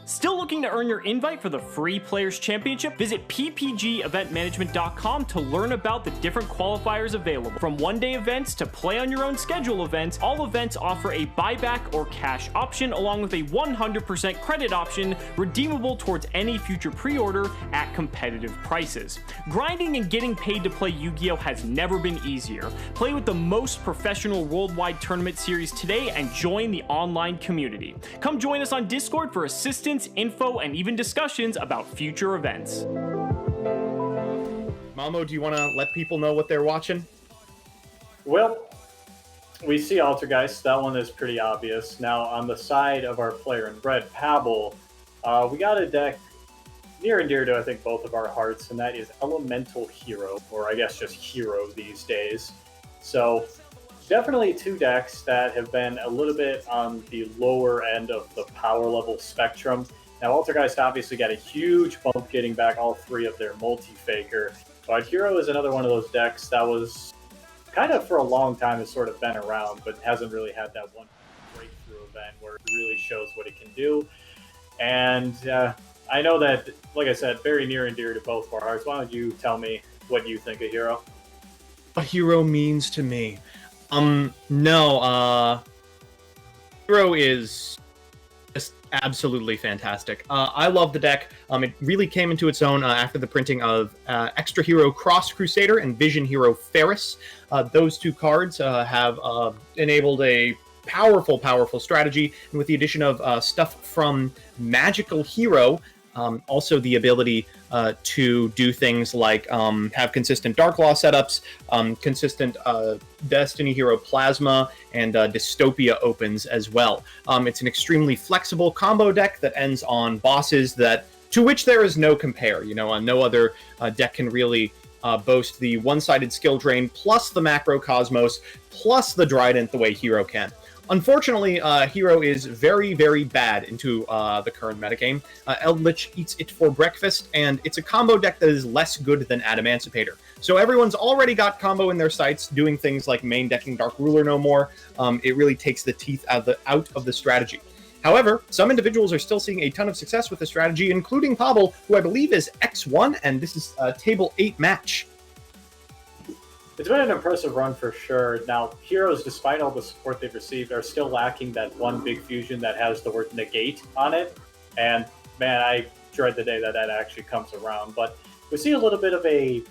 Still looking to earn your invite for the free Players Championship? Visit ppgeventmanagement.com to learn about the different qualifiers available. From one-day events to play-on-your-own-schedule events, all events offer a buyback or cash option along with a 100% credit option redeemable towards any future pre-order at competitive prices. Grinding and getting paid to play Yu-Gi-Oh! Has never been easier. Play with the most professional worldwide tournament series today and join the online community. Come join us on Discord for assistance, info, and even discussions about future events. Mamo, do you want to let people know what they're watching? Well, we see Altergeist. That one is pretty obvious. Now, on the side of our player in red, Pabble, we got a deck near and dear to, I think, both of our hearts, and that is Elemental Hero, or I guess just Hero these days. So, definitely two decks that have been a little bit on the lower end of the power level spectrum. Now, Altergeist obviously got a huge bump getting back all three of their multi-faker, but Hero is another one of those decks that was kind of for a long time has sort of been around, but hasn't really had that one breakthrough event where it really shows what it can do. And I know that, like I said, very near and dear to both of our hearts. Why don't you tell me what you think of Hero? What Hero means to me? No, Hero is just absolutely fantastic. I love the deck. It really came into its own after the printing of Extra Hero Cross Crusader and Vision Hero Ferris. Those two cards have enabled a powerful strategy, and with the addition of stuff from Magical Hero, also the ability to do things like have consistent Dark Law setups, consistent Destiny Hero Plasma, and Dystopia opens as well. It's an extremely flexible combo deck that ends on bosses to which there is no compare. You know, no other deck can really boast the one-sided skill drain, plus the macro Cosmos, plus the Trident the way Hero can. Unfortunately, Hero is very, very bad into the current metagame. Eldritch eats it for breakfast, and it's a combo deck that is less good than Adamancipator. So everyone's already got combo in their sights, doing things like main decking Dark Ruler no more. It really takes the teeth out of the strategy. However, some individuals are still seeing a ton of success with the strategy, including Pabble, who I believe is X1, and this is a Table 8 match. It's been an impressive run for sure. Now, Heroes, despite all the support they've received, are still lacking that one big fusion that has the word negate on it. And man, I dread the day that actually comes around. But we see a little bit of a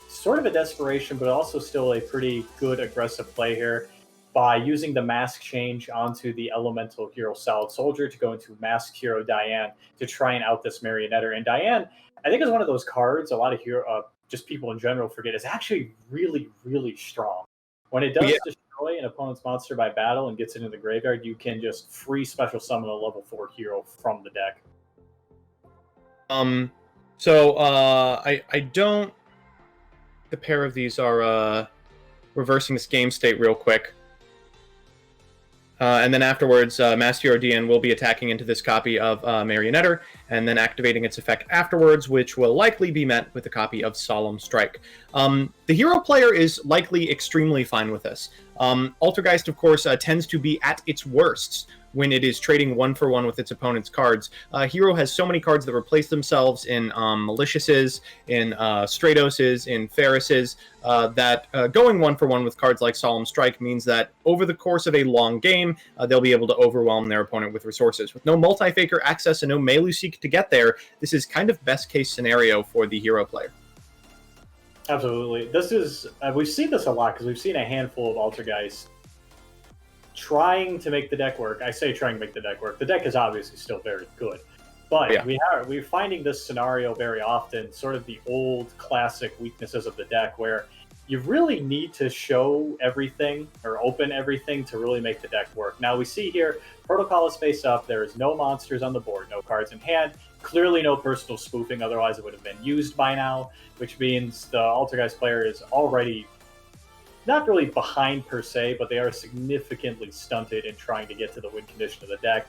sort of a desperation, but also still a pretty good aggressive play here by using the mask change onto the Elemental Hero Solid Soldier to go into Mask Hero Diane to try and out this Marionetter. And Diane, I think, is one of those cards a lot of just people in general forget is actually really, really strong. When it does destroy an opponent's monster by battle and gets it into the graveyard, you can just free special summon a level 4 hero from the deck. I don't... The pair of these are reversing this game state real quick. And then afterwards, Master Hero DN will be attacking into this copy of Marionetter, and then activating its effect afterwards, which will likely be met with a copy of Solemn Strike. The hero player is likely extremely fine with this. Altergeist, of course, tends to be at its worst when it is trading one-for-one with its opponent's cards. Hero has so many cards that replace themselves in Maliciouses, in Stratoses, in Ferrises, that going one-for-one with cards like Solemn Strike means that over the course of a long game, they'll be able to overwhelm their opponent with resources. With no multi-faker access and no Meluseek to get there, this is kind of best-case scenario for the hero player. Absolutely. This is we've seen this a lot because we've seen a handful of Altergeist trying to make the deck work. I say trying to make the deck work. The deck is obviously still very good, but we're finding this scenario very often, sort of the old classic weaknesses of the deck, where you really need to show everything or open everything to really make the deck work. Now we see here, Protocol is face up. There is no monsters on the board, no cards in hand. Clearly no personal spoofing, otherwise it would have been used by now, which means the Altergeist player is already not really behind per se, but they are significantly stunted in trying to get to the win condition of the deck,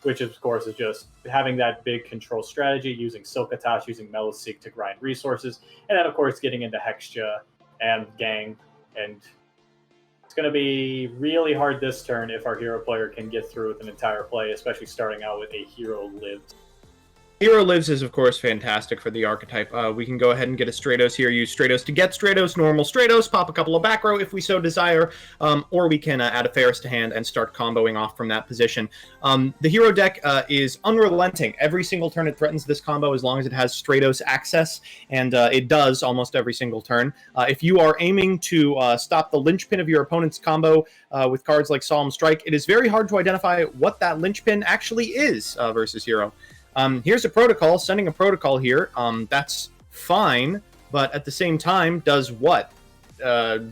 which of course is just having that big control strategy, using Silkatash, using Meluseek to grind resources, and then of course getting into Hexja and Gang and It's going to be really hard this turn if our hero player can get through with an entire play, especially starting out with a hero lives. Hero lives is, of course, fantastic for the archetype. We can go ahead and get a Stratos here, use Stratos to get Stratos, normal Stratos, pop a couple of back row if we so desire, or we can add a Ferris to hand and start comboing off from that position. The hero deck is unrelenting. Every single turn it threatens this combo as long as it has Stratos access, and it does almost every single turn. If you are aiming to stop the linchpin of your opponent's combo with cards like Solemn Strike, it is very hard to identify what that linchpin actually is versus hero. Here's a protocol, sending a protocol here. That's fine, but at the same time, does what?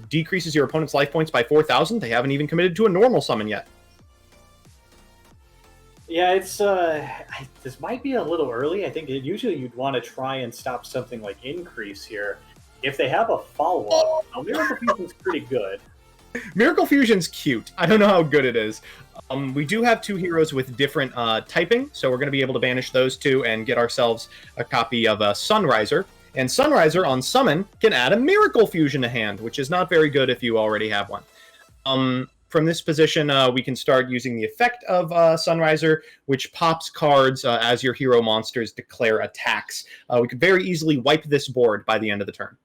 Decreases your opponent's life points by 4,000? They haven't even committed to a normal summon yet. Yeah, it's this might be a little early. I think usually you'd want to try and stop something like Increase here. If they have a follow-up, Miracle Fusion's pretty good. Miracle Fusion's cute. I don't know how good it is. We do have two heroes with different typing, so we're going to be able to banish those two and get ourselves a copy of Sunriser. And Sunriser on summon can add a Miracle Fusion to hand, which is not very good if you already have one. From this position, we can start using the effect of Sunriser, which pops cards as your hero monsters declare attacks. We could very easily wipe this board by the end of the turn.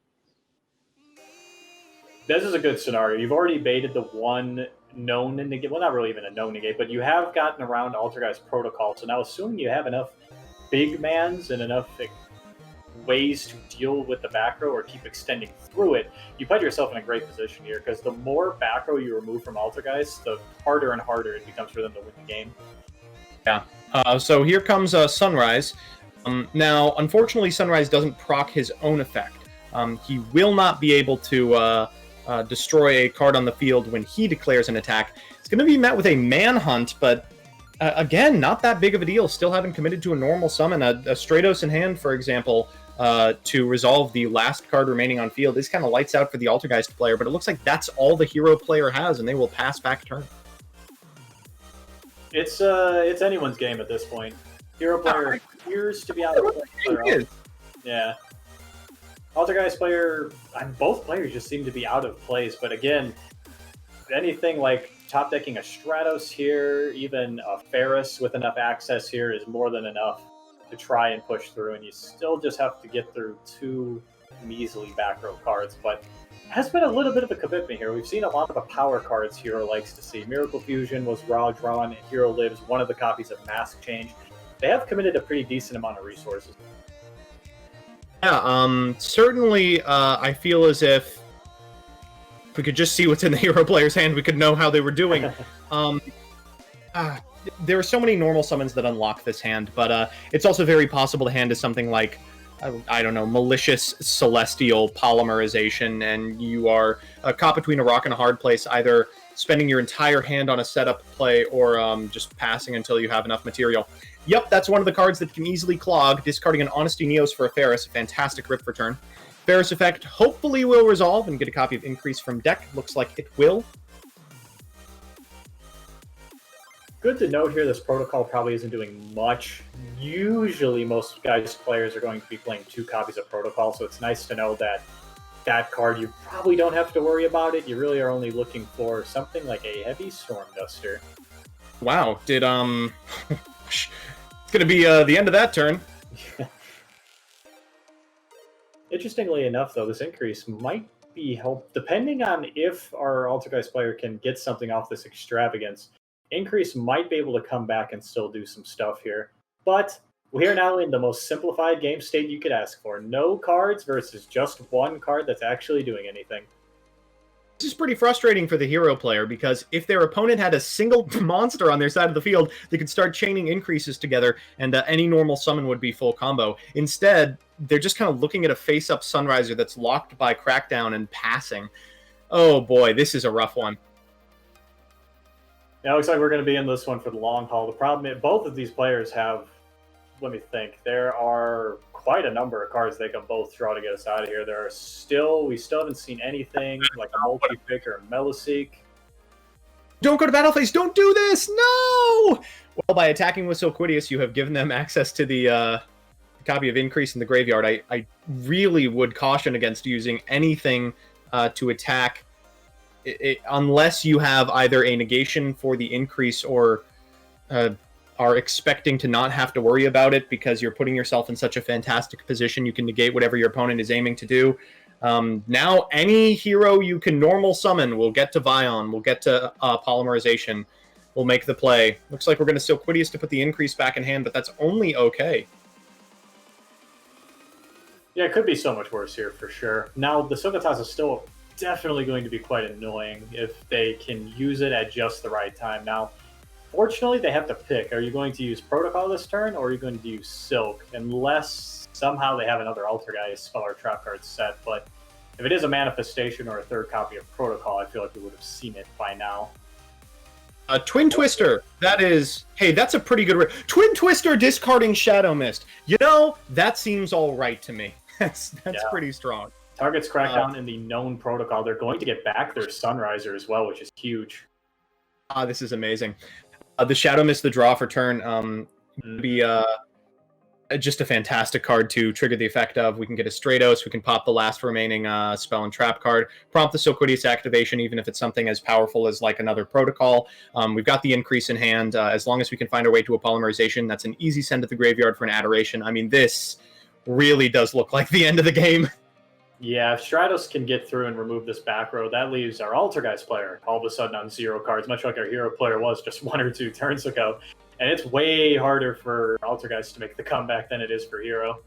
This is a good scenario. You've already baited the one known negate. Well, not really even a known negate, but you have gotten around Altergeist Protocol. So now, assuming you have enough big mans and enough ways to deal with the back row or keep extending through it, you put yourself in a great position here, because the more back row you remove from Altergeist, the harder and harder it becomes for them to win the game. Yeah. So here comes Sunrise. Now, unfortunately, Sunrise doesn't proc his own effect. He will not be able to destroy a card on the field when he declares an attack. It's going to be met with a Manhunt, but again, not that big of a deal. Still haven't committed to a normal summon. A Stratos in hand, for example, to resolve the last card remaining on field. This kind of lights out for the Altergeist player, but it looks like that's all the hero player has, and they will pass back turn. It's anyone's game at this point. Hero player appears to be out of play. Yeah. Altergeist player, both players just seem to be out of place, but again, anything like top decking a Stratos here, even a Ferris with enough access here is more than enough to try and push through, and you still just have to get through two measly back row cards, but it has been a little bit of a commitment here. We've seen a lot of the power cards Hero likes to see. Miracle Fusion was raw drawn, and Hero Lives, one of the copies of Mask Change. They have committed a pretty decent amount of resources. Yeah, certainly I feel as if we could just see what's in the hero player's hand, we could know how they were doing. There are so many normal summons that unlock this hand, but it's also very possible the hand is something like, I don't know, Malicious Celestial Polymerization, and you are caught between a rock and a hard place, either spending your entire hand on a setup play or just passing until you have enough material. Yep, that's one of the cards that can easily clog, discarding an Honesty Neos for a Ferris, a fantastic rip return. Ferris effect hopefully will resolve and get a copy of Increase from deck. Looks like it will. Good to note here, this protocol probably isn't doing much. Usually most guys' players are going to be playing two copies of protocol, so it's nice to know that that card, you probably don't have to worry about it. You really are only looking for something like a heavy Storm Duster. Wow, did it's gonna be the end of that turn. Interestingly enough, though, this increase might be helped, depending on if our Altergeist player can get something off this extravagance. Increase might be able to come back and still do some stuff here. But we are now in the most simplified game state you could ask for. No cards versus just one card that's actually doing anything. This is pretty frustrating for the hero player, because if their opponent had a single monster on their side of the field, they could start chaining increases together, and any normal summon would be full combo. Instead, they're just kind of looking at a face-up Sunriser that's locked by Crackdown and passing. Oh boy, this is a rough one. Yeah, it looks like we're going to be in this one for the long haul. The problem is both of these players have, let me think, there are quite a number of cards they can both draw to get us out of here. We still haven't seen anything like a multi-pick or a Meliseek. Don't go to battle phase, don't do this, no! Well, by attacking with Silquidius, you have given them access to the copy of Increase in the graveyard. I really would caution against using anything to attack unless you have either a negation for the increase or are expecting to not have to worry about it because you're putting yourself in such a fantastic position, you can negate whatever your opponent is aiming to do. Now, any hero you can normal summon will get to Vion, will get to Polymerization, will make the play. Looks like we're going to steal Quidius to put the increase back in hand, but that's only okay. Yeah, it could be so much worse here for sure. Now, the Sugatas is still definitely going to be quite annoying if they can use it at just the right time. Now, fortunately, they have to pick. Are you going to use Protocol this turn, or are you going to use Silk? Unless somehow they have another Altergeist spell or trap card set. But if it is a Manifestation or a third copy of Protocol, I feel like we would have seen it by now. Twin Twister. That is... Hey, that's a pretty good... Twin Twister discarding Shadow Mist. You know, that seems all right to me. That's pretty strong. Targets Crackdown in the known Protocol. They're going to get back their Sunriser as well, which is huge. This is amazing. The Shadow Mist, the draw for turn, would be just a fantastic card to trigger the effect of. We can get a Stratos, we can pop the last remaining spell and trap card, prompt the Silquidius activation, even if it's something as powerful as like another Protocol. We've got the increase in hand. As long as we can find our way to a Polymerization, that's an easy send to the graveyard for an Adoration. I mean, this really does look like the end of the game. Yeah, if Stratos can get through and remove this back row, that leaves our Altergeist player all of a sudden on 0 cards, much like our hero player was just 1 or 2 turns ago. And it's way harder for Altergeist to make the comeback than it is for hero.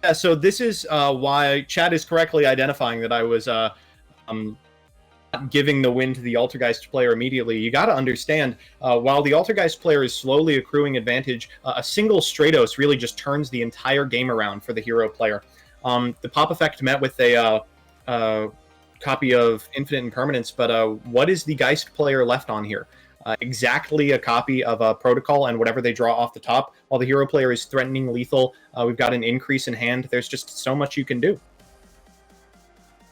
Yeah, so this is why Chad is correctly identifying that I was giving the win to the Altergeist player immediately. You got to understand, while the Altergeist player is slowly accruing advantage, a single Stratos really just turns the entire game around for the hero player. The pop effect met with a copy of Infinite Impermanence, but what is the Geist player left on here? Exactly a copy of a Protocol and whatever they draw off the top. While the hero player is threatening lethal, we've got an increase in hand. There's just so much you can do.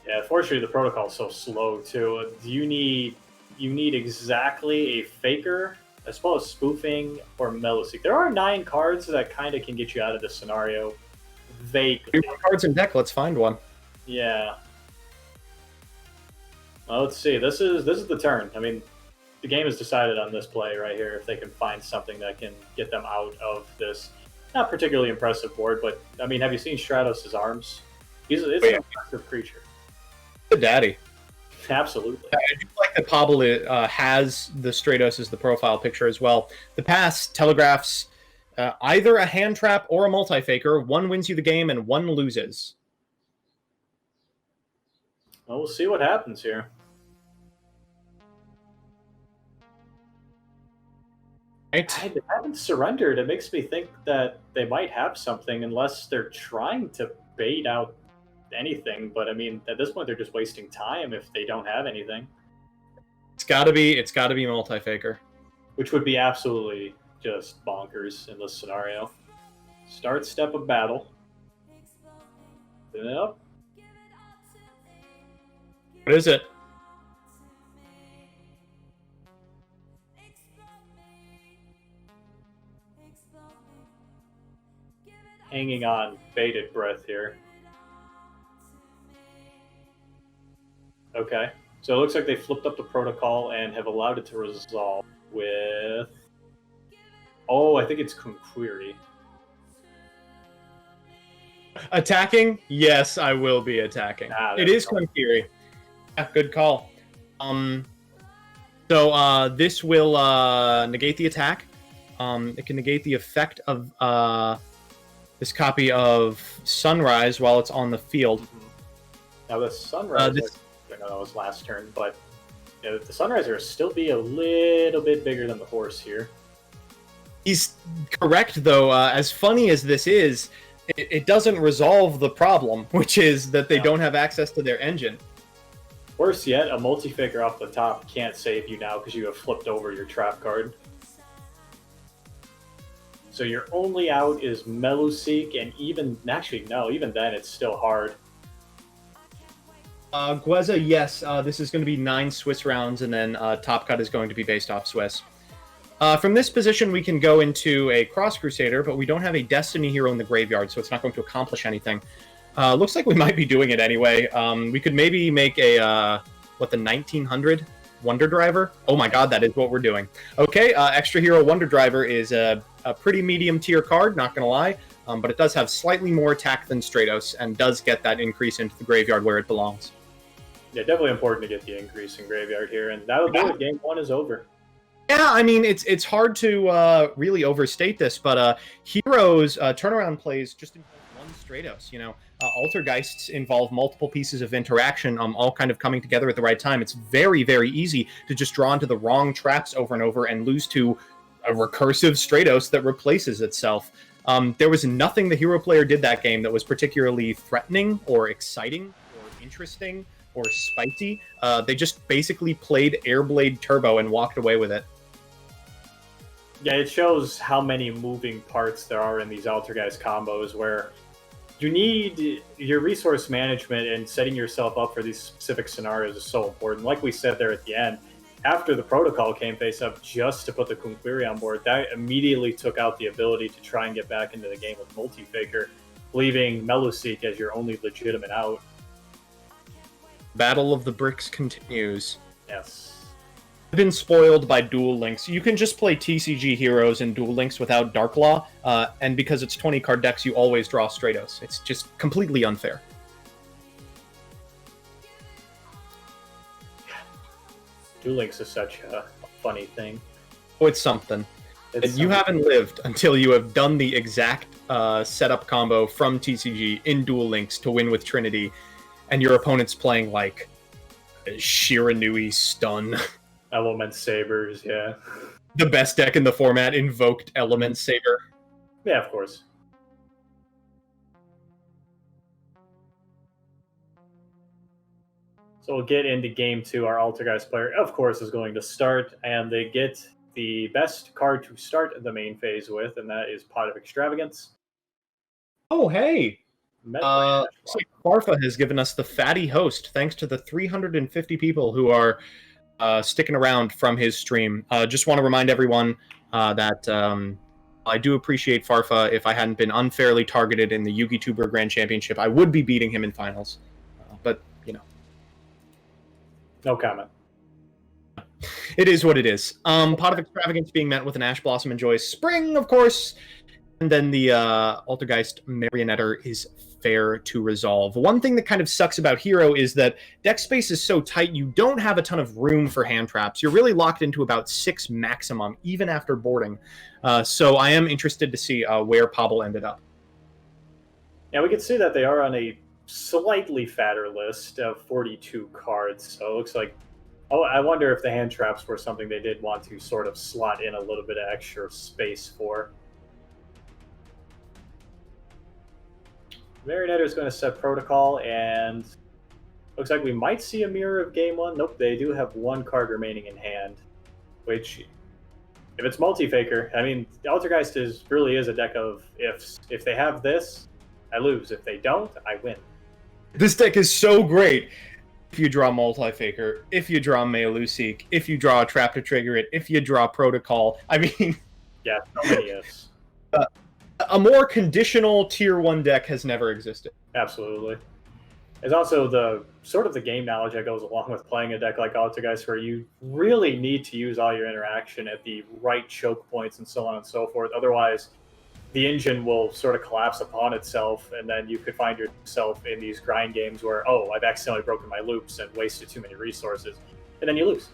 Yeah, unfortunately the Protocol is so slow too. You need exactly a Faker, as well as Spoofing or Meloseek. There are 9 cards that kind of can get you out of this scenario. Vaguely. Cards in deck. Let's find one. Yeah. Well, let's see. This is the turn. I mean, the game is decided on this play right here. If they can find something that can get them out of this not particularly impressive board, but I mean, have you seen Stratos' arms? It's an impressive creature. The daddy. Absolutely. I do like that Pobble has the Stratos as the profile picture as well. The pass telegraphs either a hand trap or a multi-faker. One wins you the game and one loses. Well, we'll see what happens here. Right. They haven't surrendered. It makes me think that they might have something unless they're trying to bait out anything. But I mean, at this point, they're just wasting time if they don't have anything. It's got to be multi-faker. Which would be absolutely just bonkers in this scenario. Start step of battle. Yep. What is it? Hanging on bated breath here. Okay. So it looks like they flipped up the Protocol and have allowed it to resolve with... Oh, I think it's Kunquiri. Attacking? Yes, I will be attacking. It is Kunquiri. Yeah, good call. So this will negate the attack. It can negate the effect of this copy of Sunrise while it's on the field. Now the Sunrise, I know that was last turn, but you know, the Sunriser will still be a little bit bigger than the horse here. He's correct, though. As funny as this is, it doesn't resolve the problem, which is that they don't have access to their engine. Worse yet, a multi-faker off the top can't save you now because you have flipped over your trap card. So your only out is Meluseek, and even then it's still hard. Gweza, yes, this is going to be 9 Swiss rounds, and then Top Cut is going to be based off Swiss. From this position, we can go into a Cross Crusader, but we don't have a Destiny hero in the graveyard, so it's not going to accomplish anything. Looks like we might be doing it anyway. We could maybe make a the 1900 Wonder Driver? Oh my god, that is what we're doing. Okay, Extra Hero Wonder Driver is a pretty medium tier card, not gonna lie, but it does have slightly more attack than Stratos and does get that increase into the graveyard where it belongs. Yeah, definitely important to get the increase in graveyard here, and that'll do it. Game 1 is over. Yeah, I mean, it's hard to really overstate this, but Heroes turnaround plays just involve one Stratos. You know, Altergeists involve multiple pieces of interaction, all kind of coming together at the right time. It's very, very easy to just draw into the wrong traps over and over and lose to a recursive Stratos that replaces itself. There was nothing the hero player did that game that was particularly threatening or exciting or interesting or spicy. They just basically played Airblade Turbo and walked away with it. Yeah, it shows how many moving parts there are in these Altergeist combos where you need your resource management and setting yourself up for these specific scenarios is so important. Like we said there at the end, after the protocol came face up just to put the Kunquiri on board, that immediately took out the ability to try and get back into the game with Multi-Faker, leaving Meluseek as your only legitimate out. Battle of the Bricks continues. Yes. I've been spoiled by Duel Links. You can just play TCG Heroes in Duel Links without Dark Law, and because it's 20 card decks, you always draw Stratos. It's just completely unfair. Duel Links is such a funny thing. Oh, it's something. You haven't lived until you have done the exact setup combo from TCG in Duel Links to win with Trinity, and your opponent's playing like Shiranui Stun. Element Sabers, yeah. The best deck in the format, Invoked Element Saber. Yeah, of course. So we'll get into game 2. Our Altergeist player, of course, is going to start, and they get the best card to start the main phase with, and that is Pot of Extravagance. Oh, hey! Looks like Farfa has given us the fatty host, thanks to the 350 people who are sticking around from his stream. Just want to remind everyone that I do appreciate Farfa. If I hadn't been unfairly targeted in the YuGiTuber Grand Championship, I would be beating him in finals. But, you know. No comment. It is what it is. Pot of Extravagance being met with an Ash Blossom Enjoys Spring, of course. And then the Altergeist Marionetter is fair to resolve. One thing that kind of sucks about Hero is that deck space is so tight, you don't have a ton of room for hand traps. You're really locked into about 6 maximum, even after boarding. So I am interested to see where Pobble ended up. Yeah, we can see that they are on a slightly fatter list of 42 cards. So it looks like... Oh, I wonder if the hand traps were something they did want to sort of slot in a little bit of extra space for. Marionetter is going to set Protocol, and looks like we might see a mirror of game 1. Nope, they do have 1 card remaining in hand, which, if it's Multi-Faker, I mean, Altergeist really is a deck of ifs. If they have this, I lose. If they don't, I win. This deck is so great. If you draw Multi-Faker, if you draw Meluseek, if you draw a trap to trigger it, if you draw Protocol, I mean... Yeah, so many ifs. A more conditional tier 1 deck has never existed. Absolutely. There's also the sort of the game knowledge that goes along with playing a deck like Altergeist, where you really need to use all your interaction at the right choke points and so on and so forth. Otherwise, the engine will sort of collapse upon itself, and then you could find yourself in these grind games where, oh, I've accidentally broken my loops and wasted too many resources, and then you lose.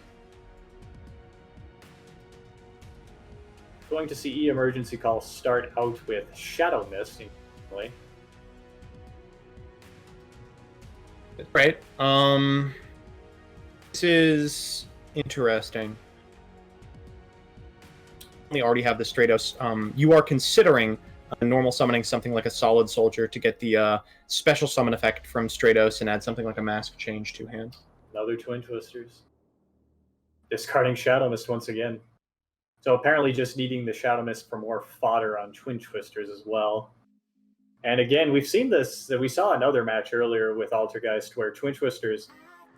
Going to see Emergency Call start out with Shadow Mist. Right. This is interesting. We already have the Stratos. You are considering normal summoning something like a Solid Soldier to get the special summon effect from Stratos and add something like a Mask Change to hand. Another Twin Twisters. Discarding Shadow Mist once again. So apparently just needing the Shadow Mist for more fodder on Twin Twisters as well. And again, we've seen this, we saw another match earlier with Altergeist where Twin Twisters,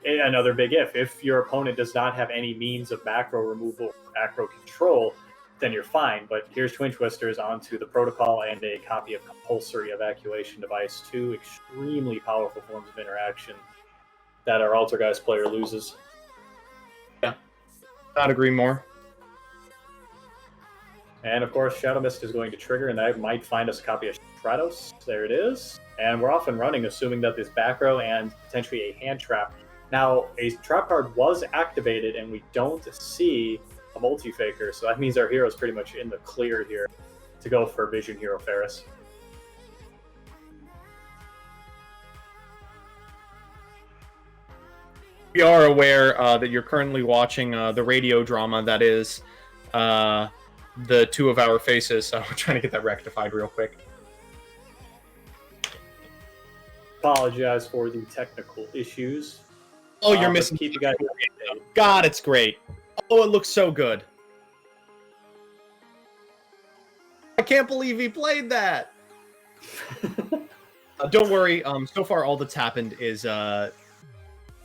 another big if your opponent does not have any means of macro removal or macro control, then you're fine. But here's Twin Twisters onto the Protocol and a copy of Compulsory Evacuation Device, 2 extremely powerful forms of interaction. that our Altergeist player loses. Yeah, not agree more. And of course, Shadow Mist is going to trigger, and that might find us a copy of Stratos. There it is. And we're off and running, assuming that this back row and potentially a hand trap. Now, a trap card was activated, and we don't see a multi-faker, so that means our hero's pretty much in the clear here to go for Vision Hero Ferris. We are aware that you're currently watching the radio drama that is the two of our faces, so we're trying to get that rectified real quick. Apologize for the technical issues. Oh, you're missing. Keep you guys God, it's great. Oh, it looks so good. I can't believe he played that. Don't worry. So far, all that's happened is the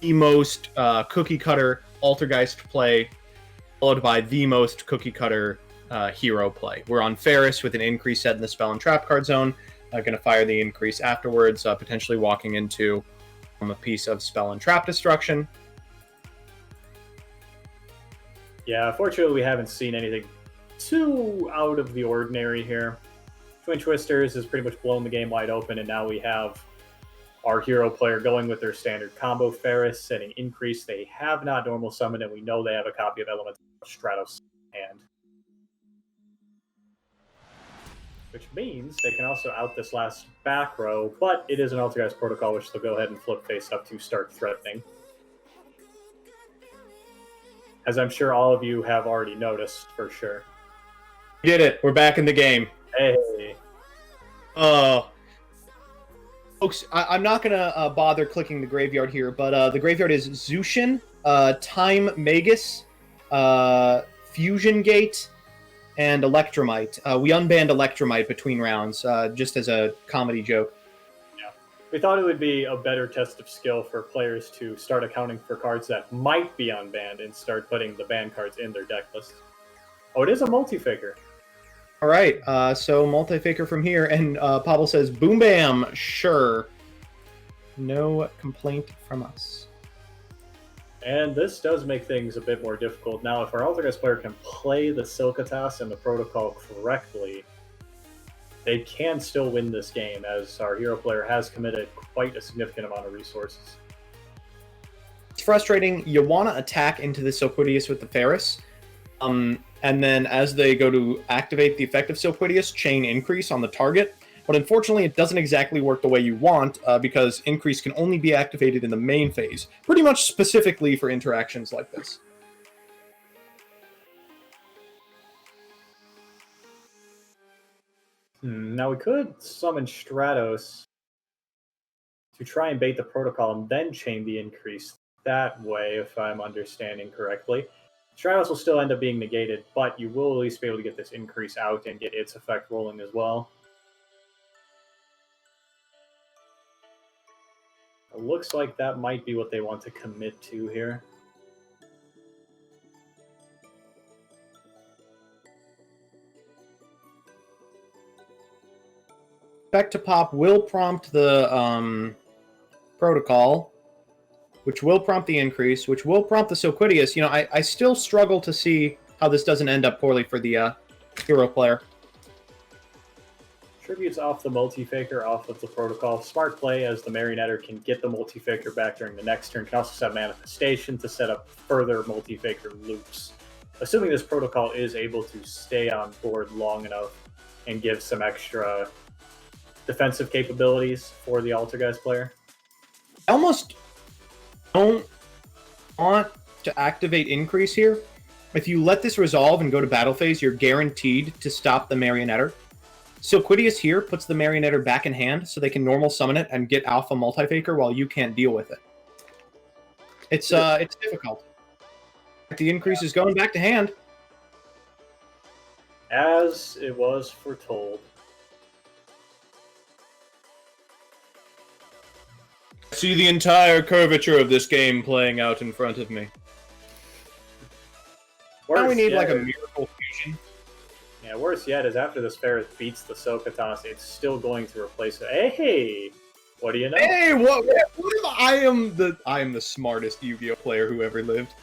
most cookie cutter Altergeist play, followed by the most cookie cutter hero play. We're on Ferris with an increase set in the spell and trap card zone. Going to fire the increase afterwards, potentially walking into a piece of spell and trap destruction. Yeah, fortunately we haven't seen anything too out of the ordinary here. Twin Twisters has pretty much blown the game wide open, and now we have our hero player going with their standard combo Ferris, setting increase. They have not normal summoned, and we know they have a copy of Elemental Stratos in hand. Which means they can also out this last back row, but it is an Altergeist protocol, which they'll go ahead and flip face up to start threatening. As I'm sure all of you have already noticed, for sure. We did it. We're back in the game. Hey. Folks, I'm not going to bother clicking the graveyard here, but the graveyard is Zushin, Time Magus, Fusion Gate, and Electromite. We unbanned Electromite between rounds, just as a comedy joke. Yeah. We thought it would be a better test of skill for players to start accounting for cards that might be unbanned and start putting the banned cards in their deck list. Oh, it is a multi-faker. All right, so multi-faker from here, and Pablo says, boom bam, sure. No complaint from us. And this does make things a bit more difficult. Now, if our Altergeist player can play the Silkatas and the protocol correctly, they can still win this game, as our hero player has committed quite a significant amount of resources. It's frustrating. You want to attack into the Silquidius with the Ferris, and then as they go to activate the effect of Silquidius, chain increase on the target. But unfortunately, it doesn't exactly work the way you want, because increase can only be activated in the main phase, pretty much specifically for interactions like this. Now, we could summon Stratos to try and bait the protocol and then chain the increase that way, if I'm understanding correctly. Stratos will still end up being negated, but you will at least be able to get this increase out and get its effect rolling as well. It looks like that might be what they want to commit to here. Back to pop will prompt the protocol, which will prompt the increase, which will prompt the Silquidius. You know, I still struggle to see how this doesn't end up poorly for the hero player. Tributes off the multi-faker, off of the protocol. Smart play, as the Marionetter can get the multi-faker back during the next turn. Can also set Manifestation to set up further multi-faker loops. Assuming this protocol is able to stay on board long enough and give some extra defensive capabilities for the Altergeist player. I almost don't want to activate increase here. If you let this resolve and go to battle phase, you're guaranteed to stop the Marionetter. Silquidius here puts the Marionetter back in hand so they can normal summon it and get alpha multi-faker while you can't deal with it. It's difficult. The increase is going back to hand. As it was foretold. See the entire curvature of this game playing out in front of me. Now we need like a miracle fusion. Yeah, worse yet is after this Ferris beats the Silkatas, it's still going to replace it. Hey! What do you know? Hey, what if I am the smartest Yu-Gi-Oh player who ever lived.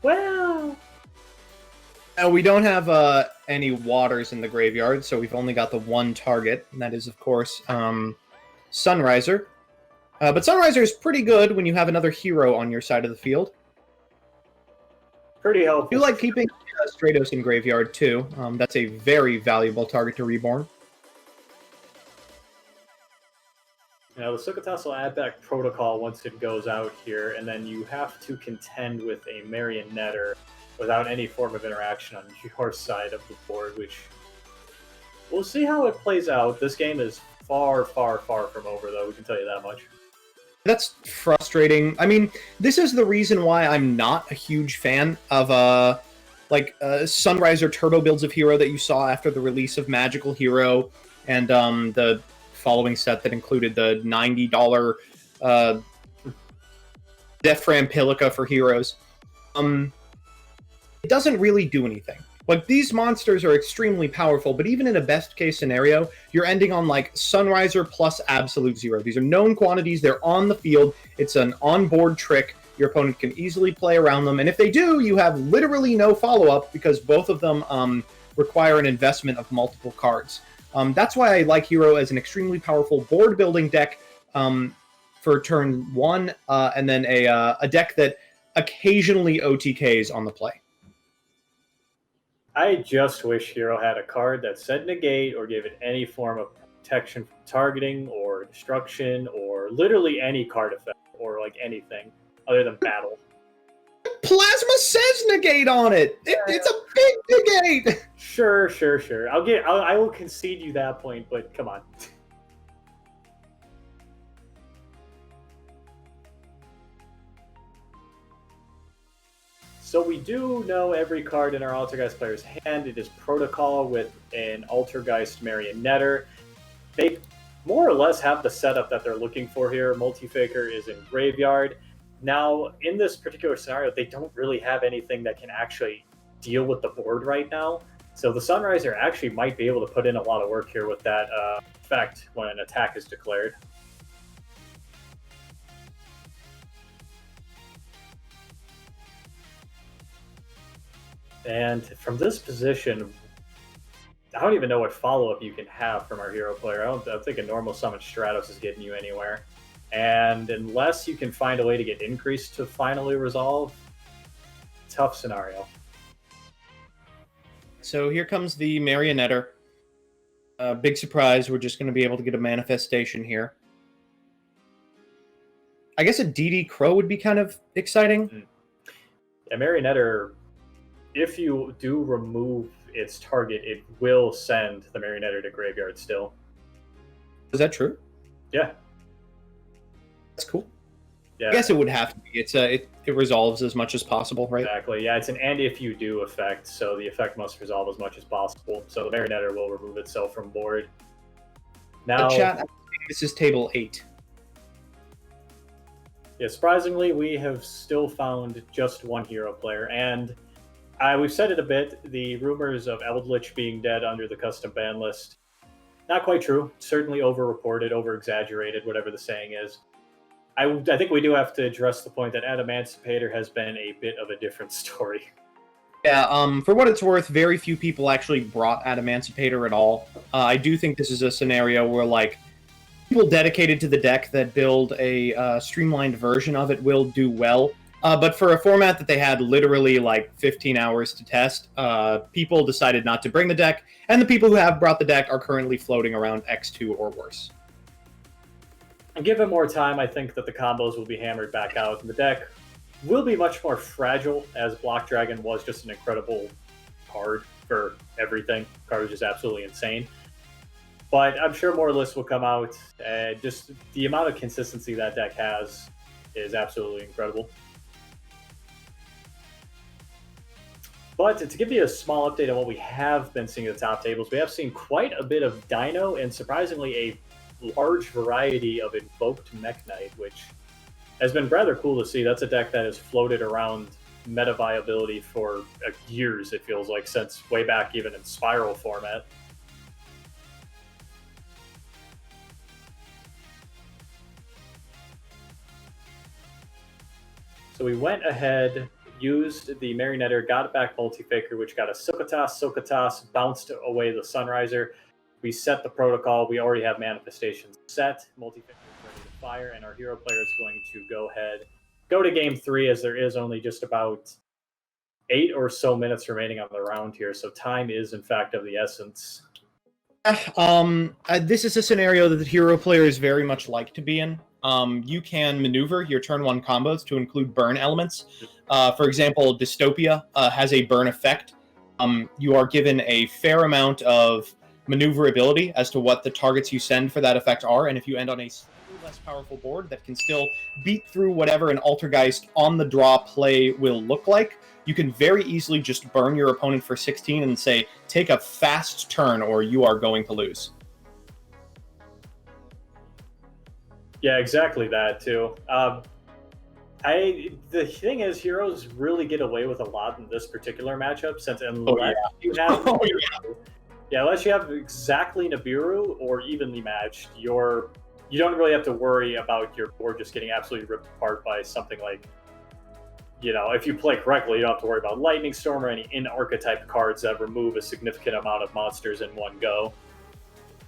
Well, We don't have any waters in the graveyard, so we've only got the one target, and that is, of course, Sunriser. But Sunriser is pretty good when you have another hero on your side of the field. pretty helpful. I do like keeping Stratos in graveyard, too. That's a very valuable target to Reborn. Now, the Succotash will add back Protocol once it goes out here, and then you have to contend with a Marionetter without any form of interaction on your side of the board, which we'll see how it plays out. This game is far, far, far from over, though, we can tell you that much. That's frustrating. I mean, this is the reason why I'm not a huge fan of Sunriser turbo builds of Hero that you saw after the release of Magical Hero and the following set that included the $90 Deathram Pilica for heroes. It doesn't really do anything. Like, these monsters are extremely powerful, but even in a best case scenario, you're ending on like Sunriser plus Absolute Zero. These are known quantities, they're on the field, it's an on-board trick, your opponent can easily play around them, and if they do, you have literally no follow-up because both of them require an investment of multiple cards. That's why I like Hero as an extremely powerful board-building deck for turn 1, and then a deck that occasionally OTKs on the play. I just wish Hero had a card that said negate or gave it any form of protection from targeting or destruction or literally any card effect or like anything other than battle. Plasma says negate on it. It's a big negate. Sure. I will concede you that point, but come on. So we do know every card in our Altergeist player's hand. It is Protocol with an Altergeist Marionetter. They more or less have the setup that they're looking for here. Multifaker is in graveyard. Now, in this particular scenario, they don't really have anything that can actually deal with the board right now. So the Sunriser actually might be able to put in a lot of work here with that effect when an attack is declared. And from this position, I don't even know what follow-up you can have from our hero player. I don't think a normal summon Stratos is getting you anywhere. And unless you can find a way to get increased to finally resolve, tough scenario. So here comes the Marionetter. Big surprise, we're just going to be able to get a manifestation here. I guess a DD Crow would be kind of exciting. A Marionetter, if you do remove its target, it will send the Marionetter to graveyard still. Is that true? Yeah. That's cool. Yeah. I guess it would have to be. It resolves as much as possible, right? Exactly. Yeah, it's an and if you do effect, so the effect must resolve as much as possible. So the Marionetter will remove itself from board. Now, Chat, this is table 8. Yeah, surprisingly, we have still found just one hero player, and we've said it a bit. The rumors of Eldritch being dead under the custom ban list, not quite true. Certainly over-reported, over-exaggerated, whatever the saying is. I think we do have to address the point that Emancipator has been a bit of a different story. Yeah, for what it's worth, very few people actually brought Emancipator at all. I do think this is a scenario where, like, people dedicated to the deck that build a streamlined version of it will do well. But for a format that they had literally, like, 15 hours to test, people decided not to bring the deck, and the people who have brought the deck are currently floating around X2 or worse. And given more time, I think that the combos will be hammered back out, and the deck will be much more fragile, as Block Dragon was just an incredible card for everything. The card was just absolutely insane. But I'm sure more lists will come out. Just the amount of consistency that deck has is absolutely incredible. But to give you a small update on what we have been seeing at the top tables, we have seen quite a bit of Dino and surprisingly a large variety of Invoked Mech Knight, which has been rather cool to see. That's a deck that has floated around meta viability for years, it feels like, since way back even in Spiral format. So we went ahead, used the Marionetter, got it back Multi-Faker, which got a Sokatos, bounced away the Sunriser. We set the protocol. We already have manifestations set. Multi-Faker is ready to fire, and our hero player is going to go to game 3, as there is only just about 8 or so minutes remaining on the round here. So time is, in fact, of the essence. This is a scenario that the hero players very much like to be in. You can maneuver your turn 1 combos to include burn elements. For example, Dystopia has a burn effect. You are given a fair amount of maneuverability as to what the targets you send for that effect are, and if you end on a slightly less powerful board that can still beat through whatever an Altergeist on the draw play will look like, you can very easily just burn your opponent for 16 and say, take a fast turn or you are going to lose. Yeah, exactly that too. The thing is, heroes really get away with a lot in this particular matchup, since unless you have unless you have exactly Nibiru or evenly matched, you don't really have to worry about your board just getting absolutely ripped apart by something like, if you play correctly, you don't have to worry about Lightning Storm or any in-archetype cards that remove a significant amount of monsters in one go.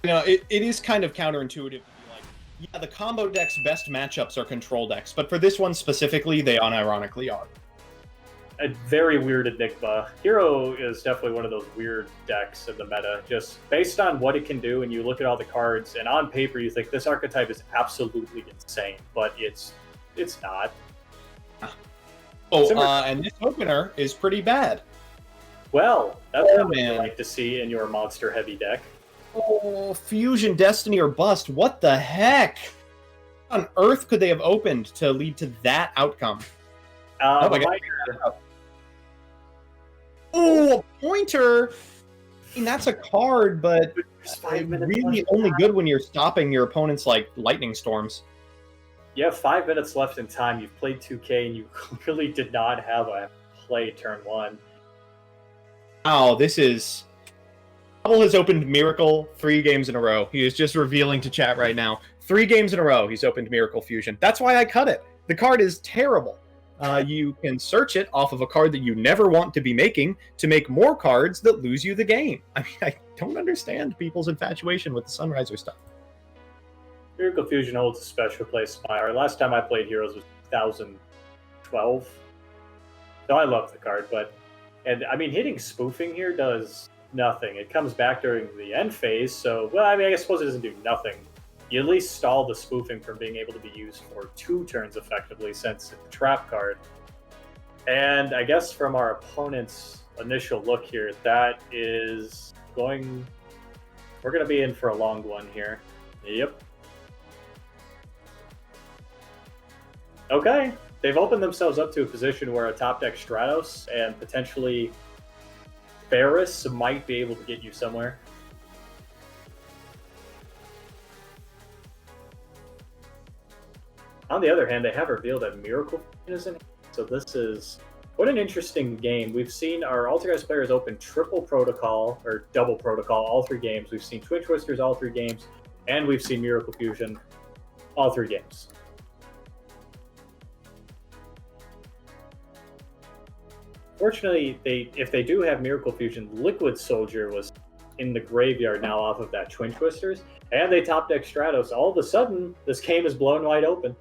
It is kind of counterintuitive to be like, yeah, the combo deck's best matchups are control decks, but for this one specifically, they unironically are. A very weird enigma. Hero is definitely one of those weird decks in the meta, just based on what it can do, and you look at all the cards, and on paper you think this archetype is absolutely insane, but it's not. And this opener is pretty bad. Well, that's what I like to see in your monster-heavy deck. Oh, Fusion, Destiny, or Bust. What the heck? What on earth could they have opened to lead to that outcome? Oh, a pointer! I mean, that's a card, but it's really only good when you're stopping your opponent's, lightning storms. You have 5 minutes left in time. You've played 2K, and you clearly did not have a play turn 1. Wow, this is... Hubble has opened Miracle 3 games in a row. He is just revealing to chat right now. 3 games in a row, he's opened Miracle Fusion. That's why I cut it. The card is terrible. You can search it off of a card that you never want to be making to make more cards that lose you the game. I mean, I don't understand people's infatuation with the Sunriser stuff. Miracle Fusion holds a special place in my heart. Last time I played Heroes was 2012. So I love the card, and I mean, hitting spoofing here does nothing. It comes back during the end phase, so, well, I mean, I suppose it doesn't do nothing. You at least stall the spoofing from being able to be used for 2 turns effectively, since it's a trap card. And I guess from our opponent's initial look here, that is we're going to be in for a long one here. Yep. Okay, they've opened themselves up to a position where a top deck Stratos and potentially Ferris might be able to get you somewhere. On the other hand, they have revealed that Miracle is in. So this is what an interesting game. We've seen our Altergeist players open triple protocol or double protocol all 3 games. We've seen Twin Twisters all 3 games, and we've seen Miracle Fusion all 3 games. Fortunately, if they do have Miracle Fusion, Liquid Soldier was in the graveyard now off of that Twin Twisters, and they top deck Stratos. All of a sudden, this game is blown wide open.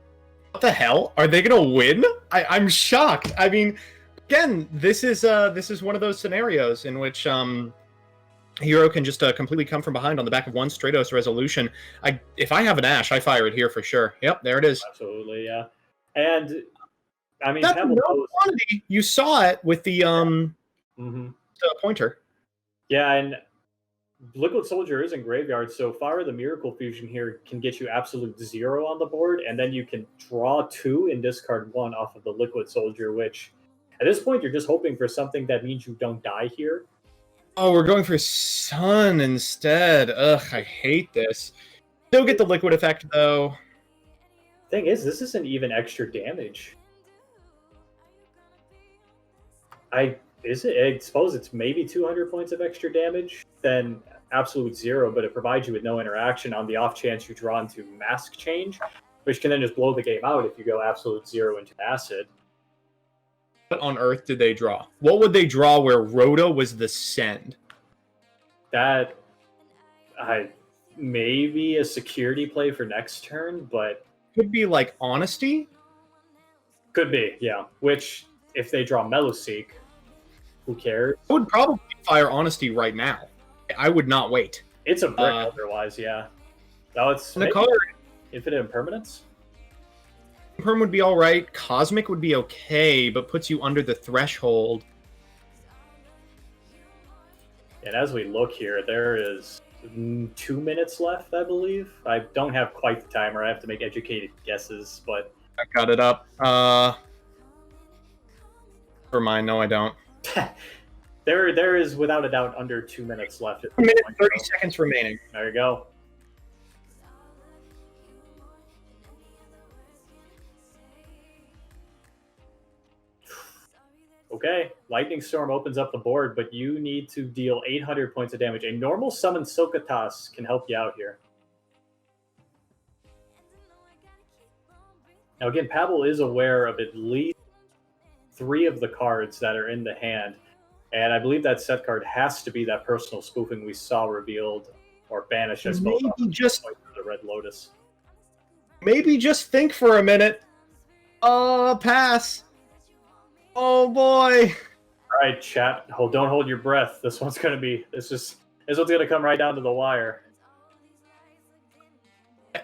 What the hell? Are they going to win? I'm shocked. I mean, again, this is one of those scenarios in which Hero can just completely come from behind on the back of one Stratos resolution. If I have an Ash, I fire it here for sure. Yep, there it is. Absolutely, yeah. And I mean, that's no quantity. You saw it with the pointer. Yeah, and Liquid Soldier is in graveyard, so Fire the Miracle Fusion here can get you absolute 0 on the board, and then you can draw 2 and discard 1 off of the Liquid Soldier, which at this point you're just hoping for something that means you don't die here. Oh, we're going for Sun instead. Ugh, I hate this. Still get the liquid effect, though. Thing is, this isn't even extra damage. I suppose it's maybe 200 points of extra damage, then absolute 0, but it provides you with no interaction on the off chance you draw into Mask Change, which can then just blow the game out if you go absolute 0 into Acid. What on earth did they draw? What would they draw where Rhoda was the send? That maybe a security play for next turn, but Could be like Honesty. could be, yeah. Which, if they draw Meloseek, who cares? I would probably fire Honesty right now. I would not wait. It's a brick otherwise, yeah. No, it's And the color Infinite Impermanence. Perm would be all right. Cosmic would be okay, but puts you under the threshold. And as we look here, there is 2 minutes left, I believe. I don't have quite the timer. I have to make educated guesses, but I got it up. Never mind. No, I don't. there is without a doubt under 2 minutes left. 1 minute 30 seconds remaining. There you go. Okay, Lightning Storm opens up the board, but you need to deal 800 points of damage. A normal summon Sokatas can help you out here. Now again, Pavel is aware of at least 3 of the cards that are in the hand, and I believe that set card has to be that personal spoofing we saw revealed or banished, I suppose, Maybe just the Red Lotus. Maybe just think for a minute. Pass. Oh boy. All right, chat. Don't hold your breath. This one's gonna come right down to the wire.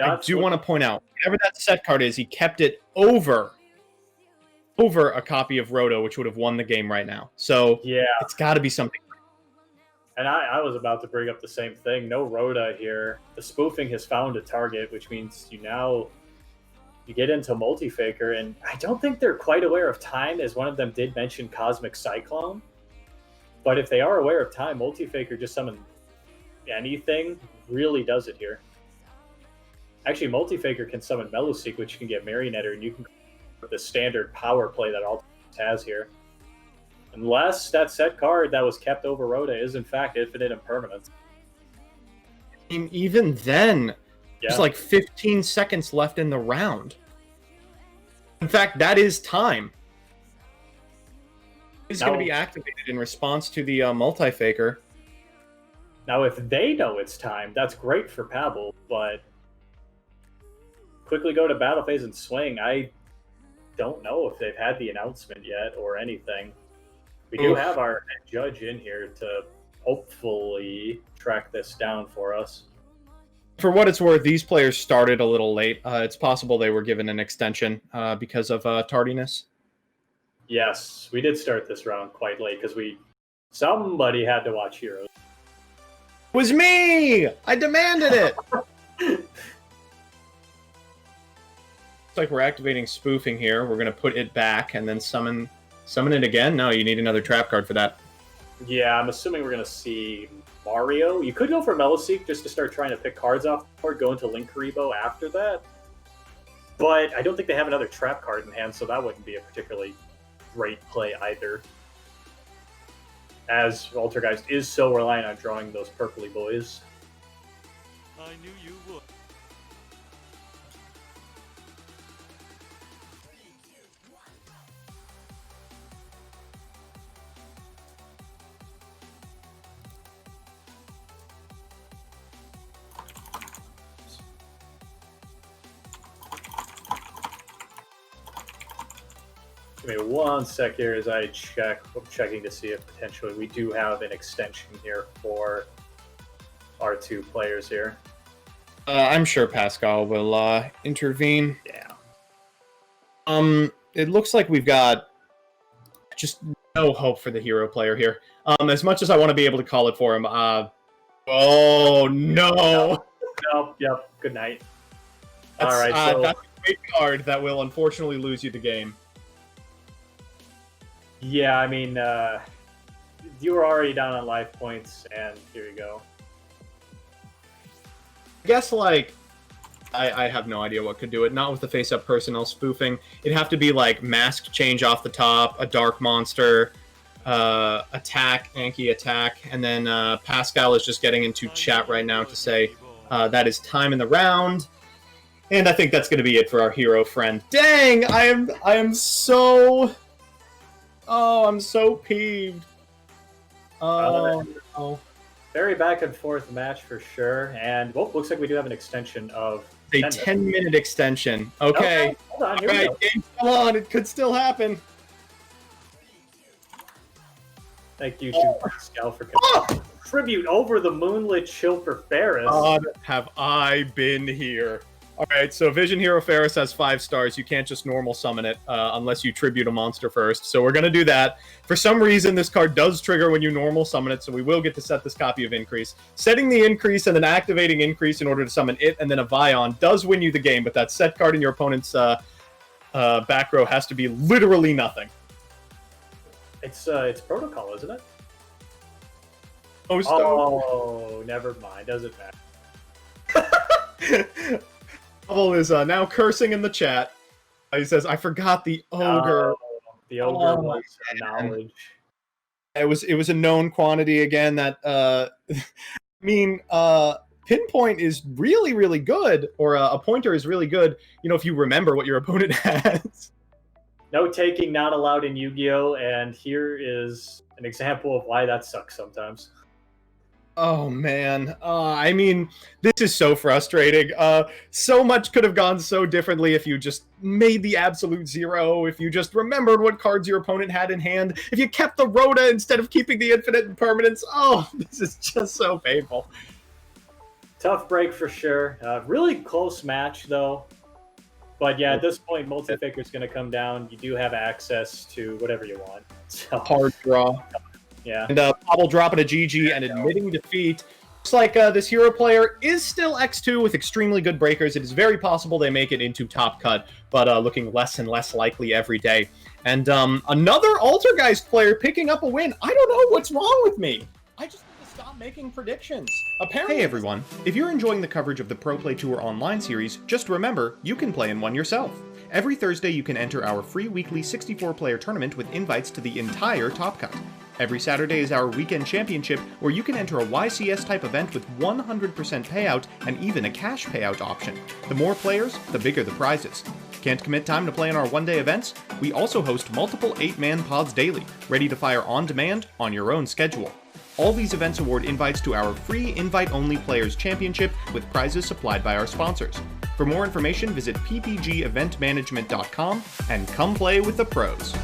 I do want to point out, whatever that set card is, he kept it over a copy of Roto, which would have won the game right now. So Yeah, it's got to be something. and I was about to bring up the same thing. No Rhoda here. The spoofing has found a target, which means you get into Multi-Faker, and I don't think they're quite aware of time, as one of them did mention Cosmic Cyclone. But if they are aware of time, Multi-Faker just summon anything, really does it here. Actually, Multi-Faker can summon Meloseek, which you can get Marionetter, and you can go with the standard power play that Altergeist has here. Unless that set card that was kept over Rhoda is in fact Infinite Impermanence. And even then, Yeah. there's like 15 seconds left in the round. In fact, that is time. It's going to be activated in response to the Multi-Faker. Now, if they know it's time, that's great for Pavel, but quickly go to battle phase and swing. I don't know if they've had the announcement yet or anything. We do have our judge in here to hopefully track this down for us. For what it's worth, these players started a little late. It's possible they were given an extension because of tardiness. Yes, we did start this round quite late because somebody had to watch Heroes. It was me! I demanded it! Looks like we're activating spoofing here. We're going to put it back and then summon it again. No, you need another trap card for that. Yeah, I'm assuming we're going to see Mario. You could go for Meloseek just to start trying to pick cards off the board, go into Link Karibo after that. But I don't think they have another trap card in hand, so that wouldn't be a particularly great play either. As Altergeist is so reliant on drawing those purpley boys. I knew you would. Give me one sec here as I check. I'm checking to see if potentially we do have an extension here for our 2 players here. I'm sure Pascal will intervene. Yeah. It looks like we've got just no hope for the hero player here. As much as I want to be able to call it for him. Oh no! Nope. Yep. Good night. That's, All right. So that's a great card that will unfortunately lose you the game. yeah, I mean, you were already down on life points, and here you go. I guess, like, I have no idea what could do it. Not with the face-up personnel spoofing. It'd have to be, like, mask change off the top, a dark monster, attack, Anki attack, and then Pascal is just getting into chat right now to say that is time in the round. And I think that's going to be it for our hero friend. Dang! I am so Oh, I'm so peeved. Oh, no. Very back and forth match for sure. And, well, looks like we do have an extension of A 10-minute extension. Okay. Hold on, here All we right, go. game's still on. It could still happen. Thank you, Pascal, for tribute over the moonlit chill for Ferris. God, have I been here. All right, so Vision Hero Ferris has 5 stars. You can't just normal summon it unless you tribute a monster first. So we're going to do that. For some reason, this card does trigger when you normal summon it, so we will get to set this copy of Increase. Setting the Increase and then activating Increase in order to summon it and then a Vion does win you the game, but that set card in your opponent's back row has to be literally nothing. It's protocol, isn't it? Oh, never mind. Doesn't matter. Bubble is now cursing in the chat. He says, "I forgot the ogre." The ogre was knowledge. It was a known quantity again. That I mean, pinpoint is really, really good, or a pointer is really good. You know, if you remember what your opponent has. No taking not allowed in Yu-Gi-Oh! And here is an example of why that sucks sometimes. Oh man, I mean, this is so frustrating. So much could have gone so differently if you just made the absolute 0, if you just remembered what cards your opponent had in hand, if you kept the Rhoda instead of keeping the Infinite Impermanence. Oh, this is just so painful. Tough break for sure. Really close match, though. But yeah, at this point, Multi-Faker is going to come down. You do have access to whatever you want. So hard draw. Yeah. And Bobble dropping a GG and admitting defeat. Looks like this hero player is still X2 with extremely good breakers. It is very possible they make it into top cut, but looking less and less likely every day. And another Altergeist player picking up a win. I don't know what's wrong with me. I just need to stop making predictions. Apparently. Hey everyone, if you're enjoying the coverage of the Pro Play Tour online series, just remember, you can play in one yourself. Every Thursday you can enter our free weekly 64-player tournament with invites to the entire Top Cut. Every Saturday is our weekend championship, where you can enter a YCS-type event with 100% payout and even a cash payout option. The more players, the bigger the prizes. Can't commit time to play in our one-day events? We also host multiple 8-man pods daily, ready to fire on demand on your own schedule. All these events award invites to our free invite-only Players Championship with prizes supplied by our sponsors. For more information, visit ppgeventmanagement.com and come play with the pros.